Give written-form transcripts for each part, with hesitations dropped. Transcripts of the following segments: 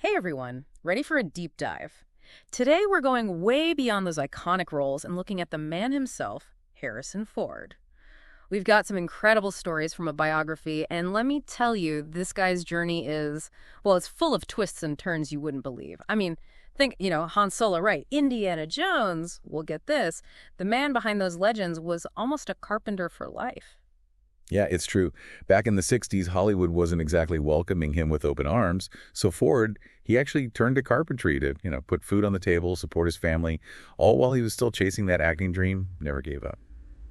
Hey everyone, ready for a deep dive? Today we're going way beyond those iconic roles and looking at the man himself, Harrison Ford. We've got some incredible stories from a biography, and let me tell you, this guy's journey is, well, it's full of twists and turns you wouldn't believe. I mean, think, Han Solo, right? Indiana Jones, we'll get this. The man behind those legends was almost a Carpenter for life. Yeah, it's true. Back in the 60s, Hollywood wasn't exactly welcoming him with open arms. So Ford, he actually turned to carpentry to, put food on the table, support his family, all while he was still chasing that acting dream, never gave up.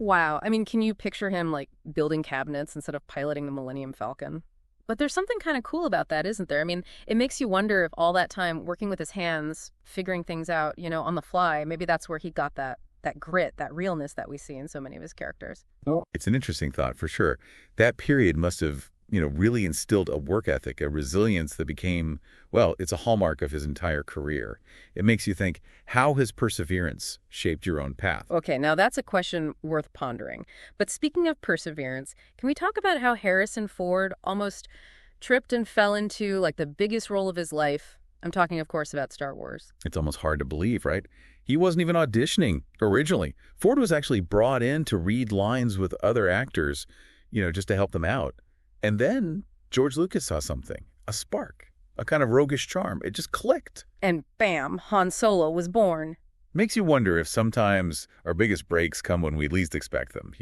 Wow. I mean, can you picture him like building cabinets instead of piloting the Millennium Falcon? But there's something kind of cool about that, isn't there? I mean, it makes you wonder if all that time working with his hands, figuring things out, on the fly, maybe that's where he got that grit, that realness that we see in so many of his characters. Oh, it's an interesting thought for sure. That period must have, really instilled a work ethic, a resilience that became, well, it's a hallmark of his entire career. It makes you think, how has perseverance shaped your own path? Okay, now that's a question worth pondering. But speaking of perseverance, can we talk about how Harrison Ford almost tripped and fell into like the biggest role of his life? I'm talking, of course, about Star Wars. It's almost hard to believe, right? He wasn't even auditioning originally. Ford was actually brought in to read lines with other actors, just to help them out. And then George Lucas saw something, a spark, a kind of roguish charm. It just clicked. And bam, Han Solo was born. Makes you wonder if sometimes our biggest breaks come when we least expect them?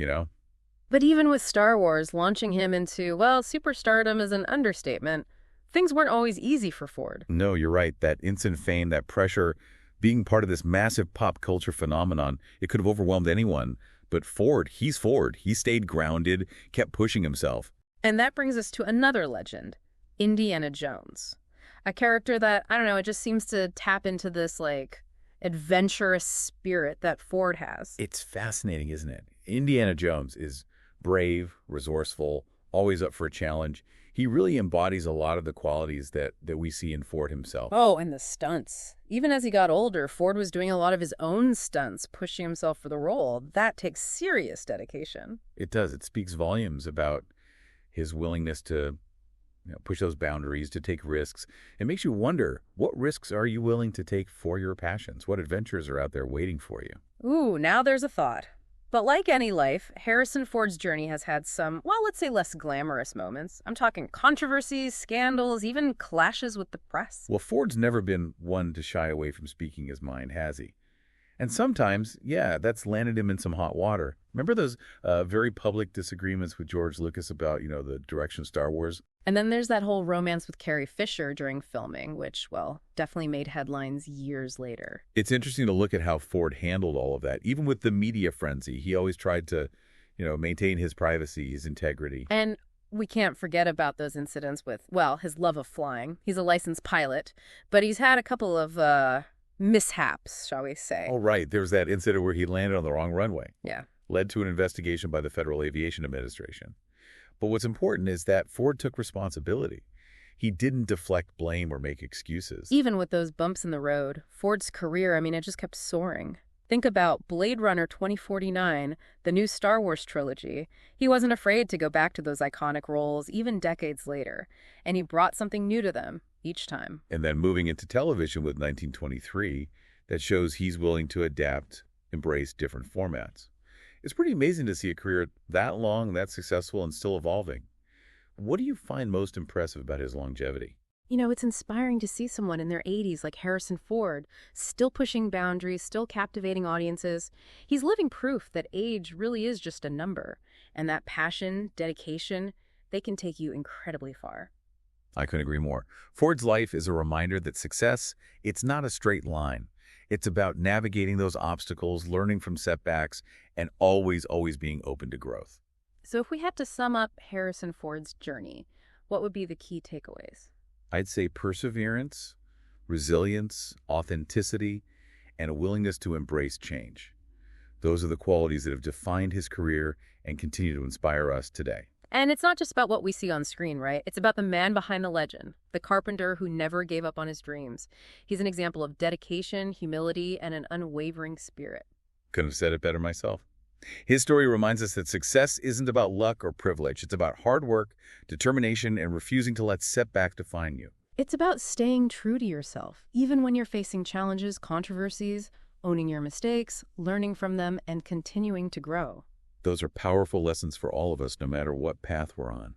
But even with Star Wars launching him into, well, superstardom is an understatement, things weren't always easy for Ford. No, you're right. That instant fame, that pressure, being part of this massive pop culture phenomenon, it could have overwhelmed anyone. But Ford, he's Ford. He stayed grounded, kept pushing himself. And that brings us to another legend, Indiana Jones. A character that, I don't know, it just seems to tap into this, like, adventurous spirit that Ford has. It's fascinating, isn't it? Indiana Jones is brave, resourceful, always up for a challenge. He really embodies a lot of the qualities that we see in Ford himself. Oh, and the stunts. Even as he got older, Ford was doing a lot of his own stunts, pushing himself for the role. That takes serious dedication. It does. It speaks volumes about his willingness to push those boundaries, to take risks. It makes you wonder, what risks are you willing to take for your passions? What adventures are out there waiting for you? Ooh, now there's a thought. But like any life, Harrison Ford's journey has had some, well, let's say less glamorous moments. I'm talking controversies, scandals, even clashes with the press. Well, Ford's never been one to shy away from speaking his mind, has he? And sometimes, yeah, that's landed him in some hot water. Remember those very public disagreements with George Lucas about, the direction of Star Wars? And then there's that whole romance with Carrie Fisher during filming, which, well, definitely made headlines years later. It's interesting to look at how Ford handled all of that. Even with the media frenzy, he always tried to, maintain his privacy, his integrity. And we can't forget about those incidents with, well, his love of flying. He's a licensed pilot, but he's had a couple of mishaps, shall we say. Oh, right. There was that incident where he landed on the wrong runway. Yeah. Led to an investigation by the Federal Aviation Administration. But what's important is that Ford took responsibility. He didn't deflect blame or make excuses. Even with those bumps in the road, Ford's career, it just kept soaring. Think about Blade Runner 2049, the new Star Wars trilogy. He wasn't afraid to go back to those iconic roles, even decades later. And he brought something new to them each time. And then moving into television with 1923, that shows he's willing to adapt, embrace different formats. It's pretty amazing to see a career that long, that successful, and still evolving. What do you find most impressive about his longevity? It's inspiring to see someone in their 80s like Harrison Ford, still pushing boundaries, still captivating audiences. He's living proof that age really is just a number, and that passion, dedication, they can take you incredibly far. I couldn't agree more. Ford's life is a reminder that success, it's not a straight line. It's about navigating those obstacles, learning from setbacks, and always being open to growth. So if we had to sum up Harrison Ford's journey, what would be the key takeaways? I'd say perseverance, resilience, authenticity, and a willingness to embrace change. Those are the qualities that have defined his career and continue to inspire us today. And it's not just about what we see on screen, right? It's about the man behind the legend, the carpenter who never gave up on his dreams. He's an example of dedication, humility, and an unwavering spirit. Couldn't have said it better myself. His story reminds us that success isn't about luck or privilege. It's about hard work, determination, and refusing to let setback define you. It's about staying true to yourself, even when you're facing challenges, controversies, owning your mistakes, learning from them, and continuing to grow. Those are powerful lessons for all of us, no matter what path we're on.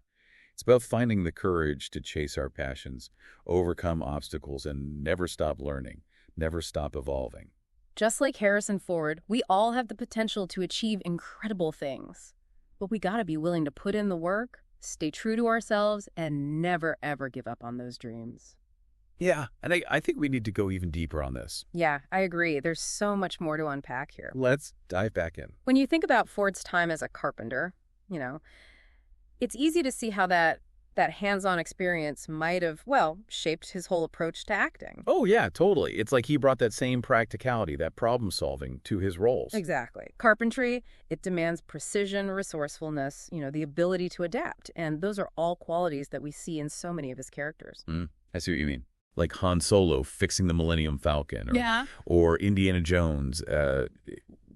It's about finding the courage to chase our passions, overcome obstacles, and never stop learning, never stop evolving. Just like Harrison Ford, we all have the potential to achieve incredible things. But we gotta be willing to put in the work, stay true to ourselves, and never ever give up on those dreams. Yeah, and I think we need to go even deeper on this. Yeah, I agree. There's so much more to unpack here. Let's dive back in. When you think about Ford's time as a carpenter, you know, it's easy to see how that hands-on experience might have, well, shaped his whole approach to acting. Oh, yeah, totally. It's like he brought that same practicality, that problem solving to his roles. Exactly. Carpentry, it demands precision, resourcefulness, the ability to adapt. And those are all qualities that we see in so many of his characters. I see what you mean. Like Han Solo fixing the Millennium Falcon. Or Indiana Jones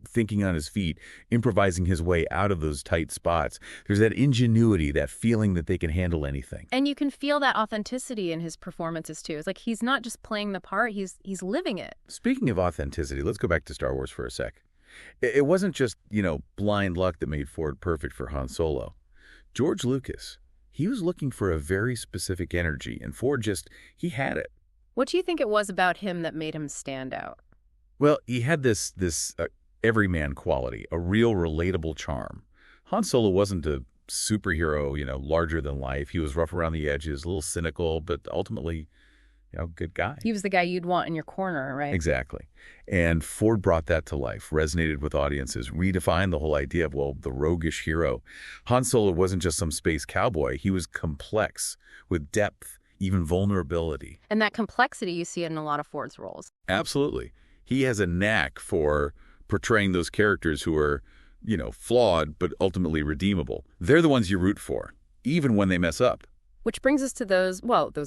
thinking on his feet, improvising his way out of those tight spots. There's that ingenuity, that feeling that they can handle anything. And you can feel that authenticity in his performances, too. It's like he's not just playing the part, he's living it. Speaking of authenticity, let's go back to Star Wars for a sec. It wasn't just, blind luck that made Ford perfect for Han Solo. George Lucas, he was looking for a very specific energy, and Ford he had it. What do you think it was about him that made him stand out? Well, he had this everyman quality, a real relatable charm. Han Solo wasn't a superhero, larger than life. He was rough around the edges, a little cynical, but ultimately, good guy. He was the guy you'd want in your corner, right? Exactly. And Ford brought that to life, resonated with audiences, redefined the whole idea of, the roguish hero. Han Solo wasn't just some space cowboy. He was complex, with depth, even vulnerability. And that complexity you see in a lot of Ford's roles. Absolutely. He has a knack for portraying those characters who are, flawed but ultimately redeemable. They're the ones you root for, even when they mess up. Which brings us to those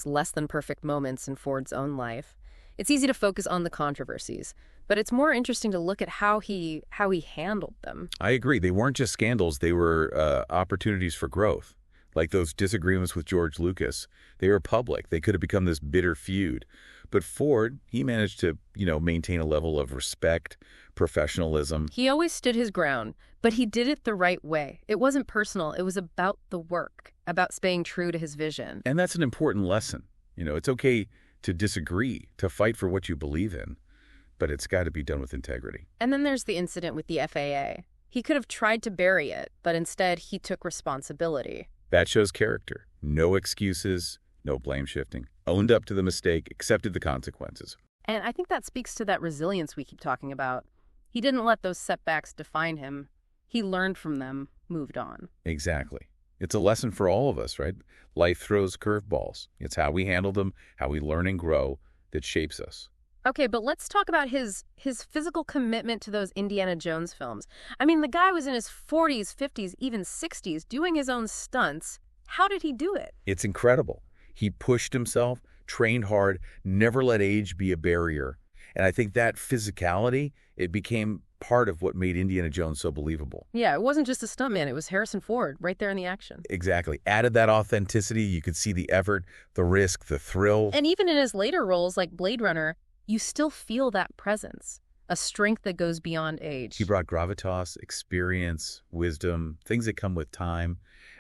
less than perfect moments in Ford's own life. It's easy to focus on the controversies, but it's more interesting to look at how he handled them. I agree. They weren't just scandals. They were opportunities for growth. Like those disagreements with George Lucas. They were public. They could have become this bitter feud. But Ford, he managed to, maintain a level of respect, professionalism. He always stood his ground, but he did it the right way. It wasn't personal. It was about the work, about staying true to his vision. And that's an important lesson. It's okay to disagree, to fight for what you believe in, but it's got to be done with integrity. And then there's the incident with the FAA. He could have tried to bury it, but instead he took responsibility. That shows character. No excuses, no blame shifting. Owned up to the mistake, accepted the consequences. And I think that speaks to that resilience we keep talking about. He didn't let those setbacks define him. He learned from them, moved on. Exactly. It's a lesson for all of us, right? Life throws curveballs. It's how we handle them, how we learn and grow that shapes us. Okay, but let's talk about his physical commitment to those Indiana Jones films. I mean, the guy was in his 40s, 50s, even 60s, doing his own stunts. How did he do it? It's incredible. He pushed himself, trained hard, never let age be a barrier. And I think that physicality, it became part of what made Indiana Jones so believable. Yeah, it wasn't just a stuntman. It was Harrison Ford right there in the action. Exactly. Added that authenticity. You could see the effort, the risk, the thrill. And even in his later roles like Blade Runner, you still feel that presence, a strength that goes beyond age. He brought gravitas, experience, wisdom, things that come with time.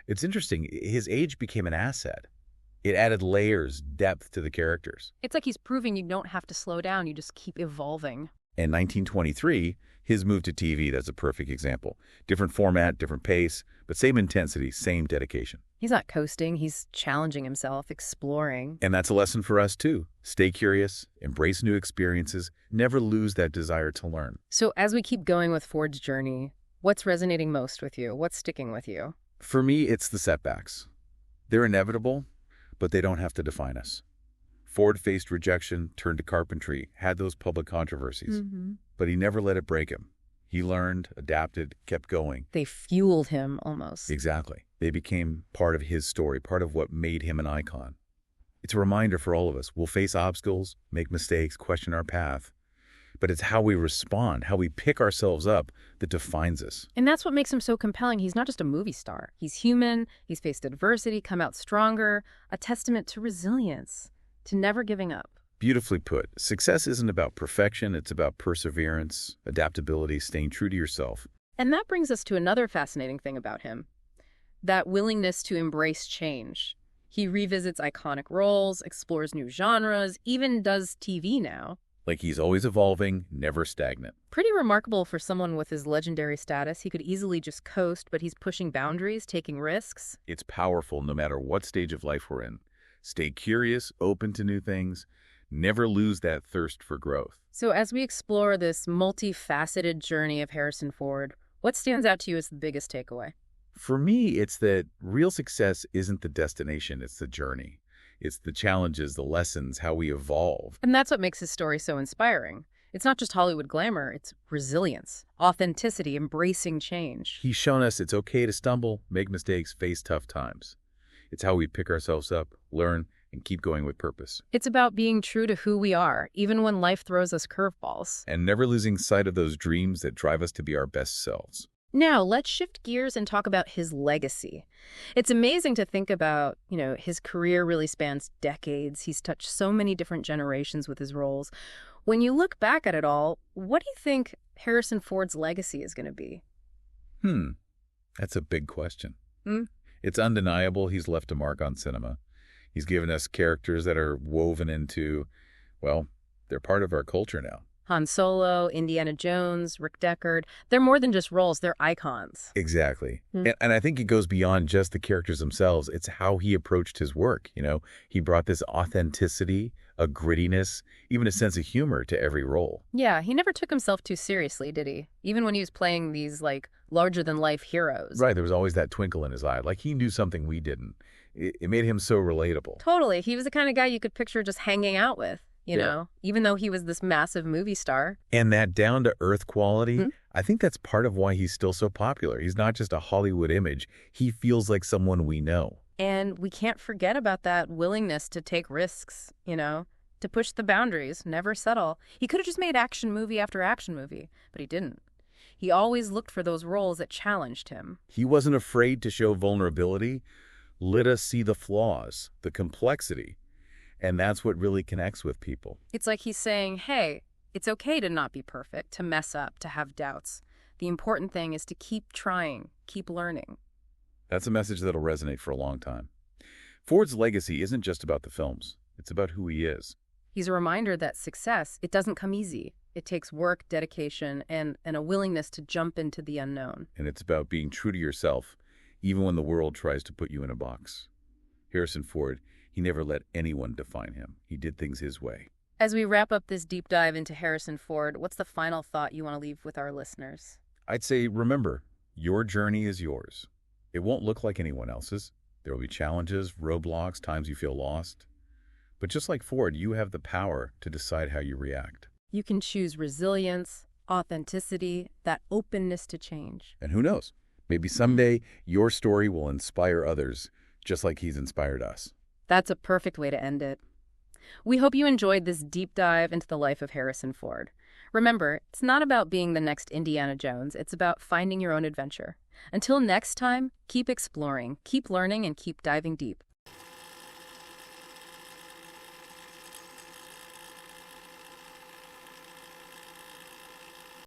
It's interesting. His age became an asset. It added layers, depth to the characters. It's like he's proving you don't have to slow down. You just keep evolving. In 1923, his move to TV, that's a perfect example. Different format, different pace, but same intensity, same dedication. He's not coasting. He's challenging himself, exploring. And that's a lesson for us, too. Stay curious, embrace new experiences, never lose that desire to learn. So as we keep going with Ford's journey, what's resonating most with you? What's sticking with you? For me, it's the setbacks. They're inevitable, but they don't have to define us. Ford faced rejection, turned to carpentry, had those public controversies, but he never let it break him. He learned, adapted, kept going. They fueled him almost. Exactly. They became part of his story, part of what made him an icon. It's a reminder for all of us. We'll face obstacles, make mistakes, question our path, but it's how we respond, how we pick ourselves up that defines us. And that's what makes him so compelling. He's not just a movie star. He's human. He's faced adversity, come out stronger, a testament to resilience, To never giving up. Beautifully put. Success isn't about perfection. It's about perseverance, adaptability, staying true to yourself. And that brings us to another fascinating thing about him. That willingness to embrace change. He revisits iconic roles, explores new genres, even does TV now. Like he's always evolving, never stagnant. Pretty remarkable for someone with his legendary status. He could easily just coast, but he's pushing boundaries, taking risks. It's powerful no matter what stage of life we're in. Stay curious, open to new things. Never lose that thirst for growth. So as we explore this multifaceted journey of Harrison Ford, what stands out to you as the biggest takeaway? For me, it's that real success isn't the destination, it's the journey. It's the challenges, the lessons, how we evolve. And that's what makes his story so inspiring. It's not just Hollywood glamour, it's resilience, authenticity, embracing change. He's shown us it's okay to stumble, make mistakes, face tough times. It's how we pick ourselves up, learn, and keep going with purpose. It's about being true to who we are, even when life throws us curveballs. And never losing sight of those dreams that drive us to be our best selves. Now, let's shift gears and talk about his legacy. It's amazing to think about, his career really spans decades. He's touched so many different generations with his roles. When you look back at it all, what do you think Harrison Ford's legacy is going to be? That's a big question. Hmm? It's undeniable he's left a mark on cinema. He's given us characters that are woven into, well, they're part of our culture now. Han Solo, Indiana Jones, Rick Deckard, they're more than just roles, they're icons. Exactly. And I think it goes beyond just the characters themselves. It's how he approached his work. He brought this authenticity, a grittiness, even a sense of humor to every role. Yeah, he never took himself too seriously, did he? Even when he was playing these, larger-than-life heroes. Right, there was always that twinkle in his eye, like he knew something we didn't. It made him so relatable. Totally. He was the kind of guy you could picture just hanging out with. Even though he was this massive movie star. And that down-to-earth quality, I think that's part of why he's still so popular. He's not just a Hollywood image. He feels like someone we know. And we can't forget about that willingness to take risks, to push the boundaries, never settle. He could have just made action movie after action movie, but he didn't. He always looked for those roles that challenged him. He wasn't afraid to show vulnerability. Let us see the flaws, the complexity. And that's what really connects with people. It's like he's saying, hey, it's okay to not be perfect, to mess up, to have doubts. The important thing is to keep trying, keep learning. That's a message that'll resonate for a long time. Ford's legacy isn't just about the films. It's about who he is. He's a reminder that success, it doesn't come easy. It takes work, dedication, and a willingness to jump into the unknown. And it's about being true to yourself, even when the world tries to put you in a box. Harrison Ford, he never let anyone define him. He did things his way. As we wrap up this deep dive into Harrison Ford, what's the final thought you want to leave with our listeners? I'd say, remember, your journey is yours. It won't look like anyone else's. There will be challenges, roadblocks, times you feel lost. But just like Ford, you have the power to decide how you react. You can choose resilience, authenticity, that openness to change. And who knows? Maybe someday your story will inspire others, just like he's inspired us. That's a perfect way to end it. We hope you enjoyed this deep dive into the life of Harrison Ford. Remember, it's not about being the next Indiana Jones. It's about finding your own adventure. Until next time, keep exploring, keep learning, and keep diving deep.